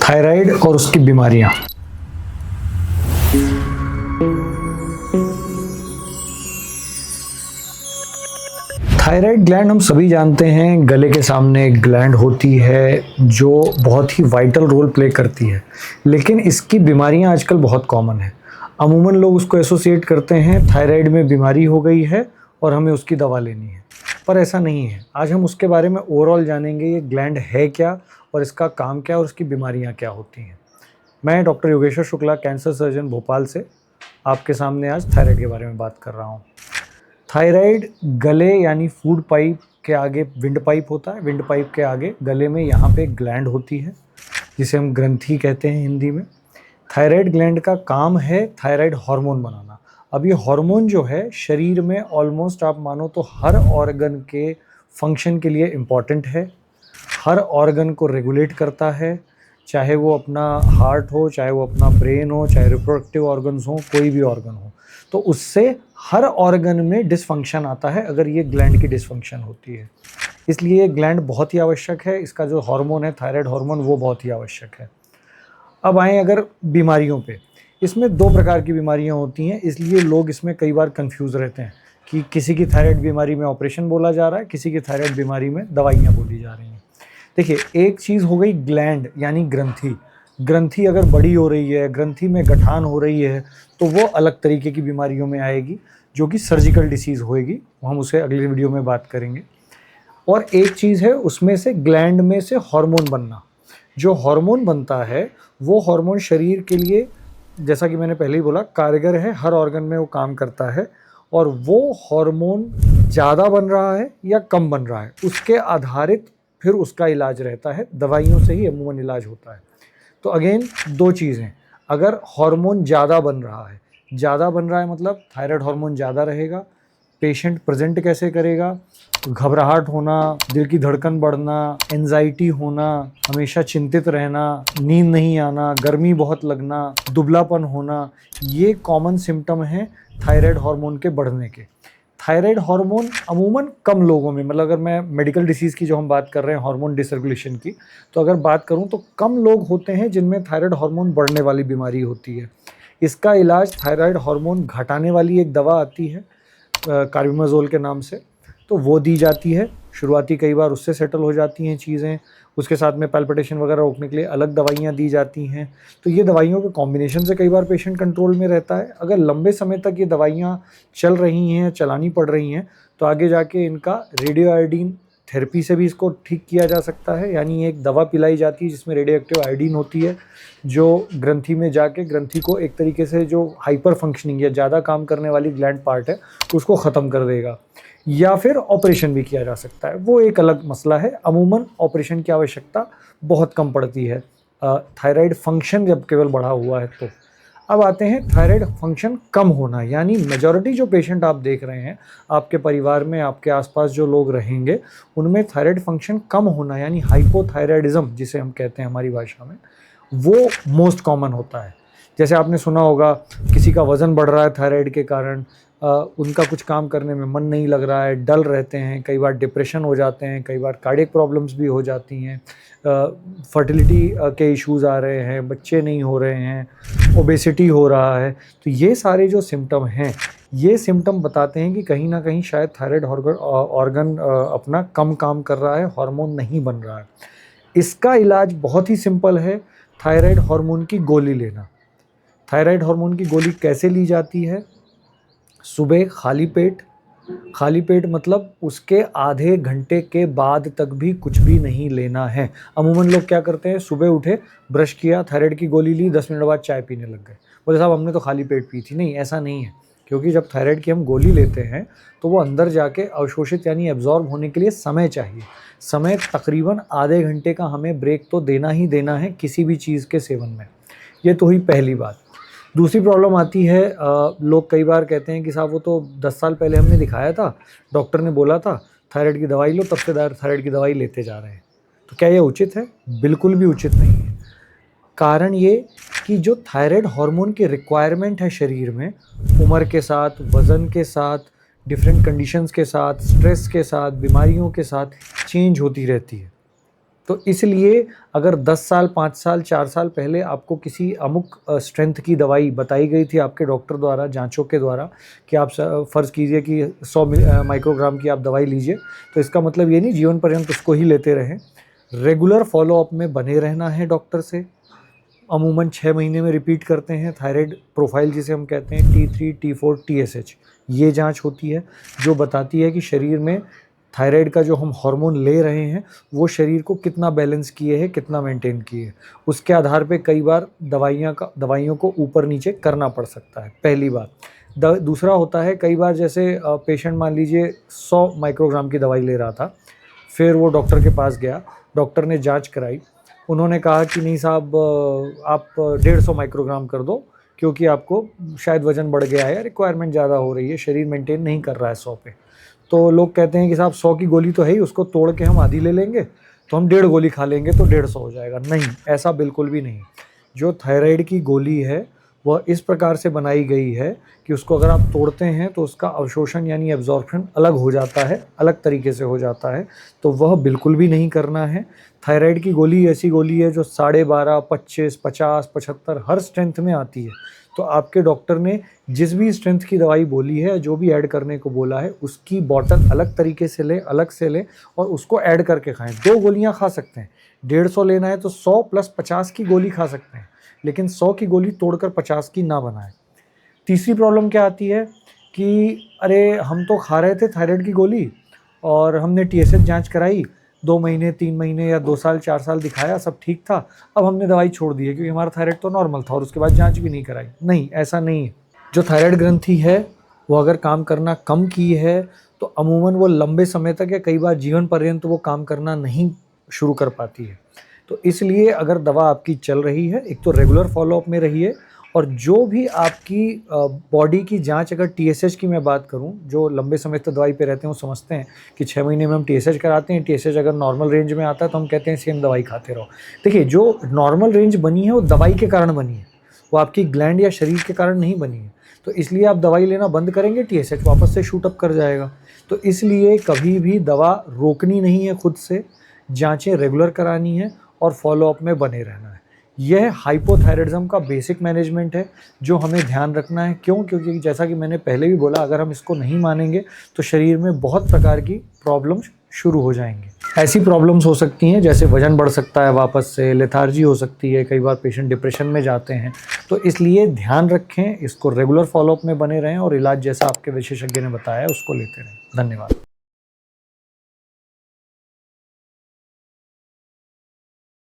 Thyroid और उसकी बीमारियां। थायराइड ग्लैंड हम सभी जानते हैं, गले के सामने एक ग्लैंड होती है जो बहुत ही वाइटल रोल प्ले करती है, लेकिन इसकी बीमारियां आजकल बहुत कॉमन है। अमूमन लोग उसको एसोसिएट करते हैं थायराइड में बीमारी हो गई है और हमें उसकी दवा लेनी है, पर ऐसा नहीं है। आज हम उसके बारे में ओवरऑल जानेंगे, ये ग्लैंड है क्या और इसका काम क्या और उसकी बीमारियां क्या होती हैं। मैं doctor Yogeshwar Shukla, cancer surgeon Bhopal से आपके सामने आज थायराइड के बारे में बात कर रहा हूँ। थायराइड गले यानी फूड पाइप के आगे विंड पाइप होता है। विंड पाइप के आगे गले में यहाँ पे ग्लैंड होती है जिसे हम ग्रंथि कहते हैं हिंदी में। थायराइड ग्लैंड का काम है थायराइड हार्मोन बनाना। अब ये हार्मोन जो है शरीर में ऑलमोस्ट आप मानो तो हर ऑर्गन के फंक्शन के लिए इम्पॉर्टेंट है, हर ऑर्गन को रेगुलेट करता है, चाहे वो अपना हार्ट हो, चाहे वो अपना ब्रेन हो, चाहे रिप्रोडक्टिव ऑर्गन्स हो, कोई भी ऑर्गन हो। तो उससे हर ऑर्गन में डिसफंक्शन आता है अगर ये ग्लैंड की डिसफंक्शन होती है। इसलिए ये ग्लैंड बहुत ही आवश्यक है। इसका जो हार्मोन है थायराइड हार्मोन, वो बहुत ही आवश्यक है। अब आएँ अगर बीमारियों पे, इसमें दो प्रकार की बीमारियां होती हैं, इसलिए लोग इसमें कई बार कंफ्यूज रहते हैं कि किसी की थायराइड बीमारी में ऑपरेशन बोला जा रहा है, किसी की थायराइड बीमारी में दवाइयाँ बोली जा रही हैं। देखिए, एक चीज़ हो गई ग्लैंड यानी ग्रंथि। ग्रंथि अगर बड़ी हो रही है, ग्रंथि में गठान हो रही है, तो वो अलग तरीके की बीमारियों में आएगी जो कि सर्जिकल डिसीज़ होएगी। हम उसे अगली वीडियो में बात करेंगे। और एक चीज़ है उसमें से ग्लैंड में से हार्मोन बनना। जो हार्मोन बनता है वो हार्मोन शरीर के लिए, जैसा कि मैंने पहले ही बोला, कारगर है, हर ऑर्गन में वो काम करता है। और वो हार्मोन ज़्यादा बन रहा है या कम बन रहा है, उसके आधारित फिर उसका इलाज रहता है। दवाइयों से ही अमूमन इलाज होता है। तो अगेन दो चीज़ें, अगर हार्मोन ज़्यादा बन रहा है मतलब थायराइड हार्मोन ज़्यादा रहेगा। पेशेंट प्रेजेंट कैसे करेगा? घबराहट होना, दिल की धड़कन बढ़ना, एंजाइटी होना, हमेशा चिंतित रहना, नींद नहीं आना, गर्मी बहुत लगना, दुबलापन होना, ये कॉमन सिम्टम हैं थायराइड हार्मोन के बढ़ने के। थायराइड हार्मोन अमूमन कम लोगों में, मतलब अगर मैं मेडिकल डिसीज़ की जो हम बात कर रहे हैं हार्मोन डिसरेगुलेशन की, तो अगर बात करूं तो कम लोग होते हैं जिनमें थायराइड हार्मोन बढ़ने वाली बीमारी होती है। इसका इलाज थायराइड हार्मोन घटाने वाली एक दवा आती है कार्बिमाज़ोल के नाम से, तो वो दी जाती है। शुरुआती कई बार उससे सेटल हो जाती हैं चीज़ें। उसके साथ में पैल्पिटेशन वगैरह रोकने के लिए अलग दवाइयाँ दी जाती हैं। तो ये दवाइयों के कॉम्बिनेशन से कई बार पेशेंट कंट्रोल में रहता है। अगर लंबे समय तक ये दवाइयाँ चल रही हैं, चलानी पड़ रही हैं, तो आगे जाके इनका रेडियो आयोडीन थेरेपी से भी इसको ठीक किया जा सकता है। यानी एक दवा पिलाई जाती है जिसमें रेडियो एक्टिव आयोडीन होती है, जो ग्रंथि में जाके ग्रंथि को एक तरीके से जो हाइपर फंक्शनिंग या ज़्यादा काम करने वाली ग्लैंड पार्ट है उसको ख़त्म कर देगा। या फिर ऑपरेशन भी किया जा सकता है, वो एक अलग मसला है। अमूमन ऑपरेशन की आवश्यकता बहुत कम पड़ती है थायराइड फंक्शन जब केवल बढ़ा हुआ है तो। अब आते हैं थायराइड फंक्शन कम होना, यानी मेजॉरिटी जो पेशेंट आप देख रहे हैं आपके परिवार में, आपके आसपास जो लोग रहेंगे, उनमें थायराइड फंक्शन कम होना यानी हाइपोथायराइडिज्म जिसे हम कहते हैं हमारी भाषा में, वो मोस्ट कॉमन होता है। जैसे आपने सुना होगा किसी का वज़न बढ़ रहा है थायराइड के कारण, उनका कुछ काम करने में मन नहीं लग रहा है, डल रहते हैं, कई बार डिप्रेशन हो जाते हैं, कई बार कार्डियक प्रॉब्लम्स भी हो जाती हैं, फर्टिलिटी के इश्यूज़ आ रहे हैं, बच्चे नहीं हो रहे हैं, ओबेसिटी हो रहा है। तो ये सारे जो सिम्टम हैं, ये सिम्टम बताते हैं कि कहीं ना कहीं शायद थायराइड ऑर्गन अपना कम काम कर रहा है, हार्मोन नहीं बन रहा है। इसका इलाज बहुत ही सिंपल है, थायराइड हार्मोन की गोली लेना। थायराइड हार्मोन की गोली कैसे ली जाती है? सुबह खाली पेट मतलब उसके आधे घंटे के बाद तक भी कुछ भी नहीं लेना है। अमूमन लोग क्या करते हैं, सुबह उठे, ब्रश किया, थायराइड की गोली ली, 10 मिनट बाद चाय पीने लग गए, बोले साहब हमने तो खाली पेट पी थी। नहीं, ऐसा नहीं है, क्योंकि जब थायराइड की हम गोली लेते हैं तो वो अंदर जाके अवशोषित यानी एब्जॉर्ब होने के लिए समय चाहिए। समय तकरीबन आधे घंटे का हमें ब्रेक तो देना ही देना है किसी भी चीज़ के सेवन में। ये तो हुई पहली बात। दूसरी प्रॉब्लम आती है, लोग कई बार कहते हैं कि साहब वो तो 10 साल पहले हमने दिखाया था, डॉक्टर ने बोला था थायराइड की दवाई लो, तब से थायराइड की दवाई लेते जा रहे हैं। तो क्या ये उचित है? बिल्कुल भी उचित नहीं है। कारण ये कि जो थायराइड हार्मोन की रिक्वायरमेंट है शरीर में, उम्र के साथ, वज़न के साथ, डिफरेंट कंडीशंस के साथ, स्ट्रेस के साथ, बीमारियों के साथ चेंज होती रहती है। तो इसलिए अगर 10 साल, 5 साल, 4 साल पहले आपको किसी अमुक स्ट्रेंथ की दवाई बताई गई थी आपके डॉक्टर द्वारा, जाँचों के द्वारा, कि आप फ़र्ज़ कीजिए कि 100 माइक्रोग्राम की आप दवाई लीजिए, तो इसका मतलब ये नहीं जीवन पर्यंत उसको ही लेते रहें। रेगुलर फ़ॉलो-अप में बने रहना है डॉक्टर से। अमूमन 6 महीने में रिपीट करते हैं। थायराइड प्रोफाइल जिसे हम कहते हैं T3, T4, TSH, ये जाँच होती है जो बताती है कि शरीर में थायराइड का जो हम हार्मोन ले रहे हैं वो शरीर को कितना बैलेंस किए है, कितना मेंटेन किए है। उसके आधार पे कई बार दवाइयों को ऊपर नीचे करना पड़ सकता है, पहली बात। दूसरा होता है कई बार जैसे पेशेंट मान लीजिए 100 माइक्रोग्राम की दवाई ले रहा था, फिर वो डॉक्टर के पास गया, डॉक्टर ने जाँच कराई, उन्होंने कहा कि नहीं साहब आप 150 माइक्रोग्राम कर दो क्योंकि आपको शायद वज़न बढ़ गया है या रिक्वायरमेंट ज़्यादा हो रही है, शरीर मेंटेन नहीं कर रहा है 100 पे। तो लोग कहते हैं कि साहब 100 की गोली तो है ही, उसको तोड़ के हम आधी ले लेंगे तो हम 1.5 गोली खा लेंगे तो 150 हो जाएगा। नहीं, ऐसा बिल्कुल भी नहीं। जो थायराइड की गोली है वह इस प्रकार से बनाई गई है कि उसको अगर आप तोड़ते हैं तो उसका अवशोषण यानी एब्जॉर्प्शन अलग हो जाता है, अलग तरीके से हो जाता है, तो वह बिल्कुल भी नहीं करना है। थायराइड की गोली ऐसी गोली है जो 12.5, 25, 50, 75 हर स्ट्रेंथ में आती है। तो आपके डॉक्टर ने जिस भी स्ट्रेंथ की दवाई बोली है, जो भी ऐड करने को बोला है, उसकी बॉटल अलग तरीके से लें, अलग से लें और उसको ऐड करके खाएँ। 2 गोलियाँ खा सकते हैं, 150 लेना है तो 100 प्लस 50 की गोली खा सकते हैं, लेकिन 100 की गोली तोड़कर 50 की ना बनाएं। तीसरी प्रॉब्लम क्या आती है कि अरे हम तो खा रहे थे थायराइड की गोली और हमने TSH जांच कराई, 2 महीने, 3 महीने या 2 साल, 4 साल दिखाया, सब ठीक था, अब हमने दवाई छोड़ दी है क्योंकि हमारा थायराइड तो नॉर्मल था और उसके बाद जांच भी नहीं कराई। नहीं, ऐसा नहीं है। जो थायराइड ग्रंथि है वो अगर काम करना कम की है तो अमूमन वो लंबे समय तक या कई बार जीवन पर्यंत वो काम करना नहीं शुरू कर पाती है। तो इसलिए अगर दवा आपकी चल रही है, एक तो रेगुलर फॉलोअप में रहिए, और जो भी आपकी बॉडी की जांच, अगर TSH की मैं बात करूं, जो लंबे समय तक दवाई पे रहते हैं वो समझते हैं कि 6 महीने में हम TSH कराते हैं, TSH अगर नॉर्मल रेंज में आता है तो हम कहते हैं सेम दवाई खाते रहो। देखिए, जो नॉर्मल रेंज बनी है वो दवाई के कारण बनी है, वो आपकी ग्लैंड या शरीर के कारण नहीं बनी है। तो इसलिए आप दवाई लेना बंद करेंगे, TSH वापस से शूट अप कर जाएगा। तो इसलिए कभी भी दवा रोकनी नहीं है खुद से, जाँचें रेगुलर करानी है और फॉलोअप में बने रहना है। यह हाइपोथायराइडिज्म का बेसिक मैनेजमेंट है जो हमें ध्यान रखना है। क्यों? क्योंकि जैसा कि मैंने पहले भी बोला, अगर हम इसको नहीं मानेंगे तो शरीर में बहुत प्रकार की प्रॉब्लम्स शुरू हो जाएंगी। ऐसी प्रॉब्लम्स हो सकती हैं जैसे वजन बढ़ सकता है वापस से, लेथार्जी हो सकती है, कई बार पेशेंट डिप्रेशन में जाते हैं। तो इसलिए ध्यान रखें, इसको रेगुलर फॉलोअप में बने रहें और इलाज जैसा आपके विशेषज्ञ ने बताया उसको लेते रहें। धन्यवाद।